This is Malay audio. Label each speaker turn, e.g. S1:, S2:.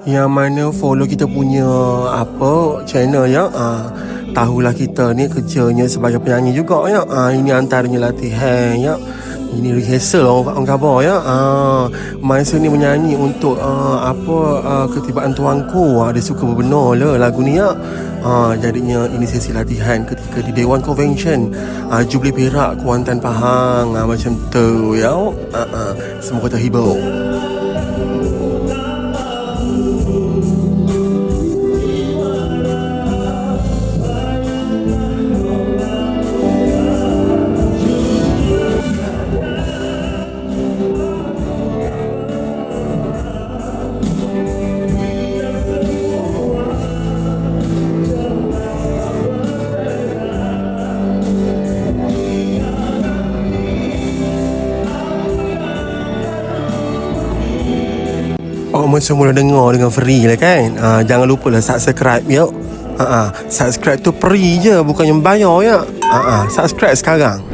S1: yang mana follow kita punya channel ya. Tahulah kita ni kerjanya sebagai penyanyi juga ya. Ini antaranya latihan ya. Ini rehearsal orang khabar ya. Masa ni menyanyi untuk ketibaan tuanku. Dia suka berbenar lah lagu ni ya. Jadinya ini sesi latihan ketika di Dewan Convention Jubilee Perak Kuantan Pahang, macam tu ya. Semoga terhibur. Semua dengar dengan free lah kan. Jangan lupa lah subscribe ya. Subscribe tu free je, bukan yang bayar ya. Subscribe sekarang.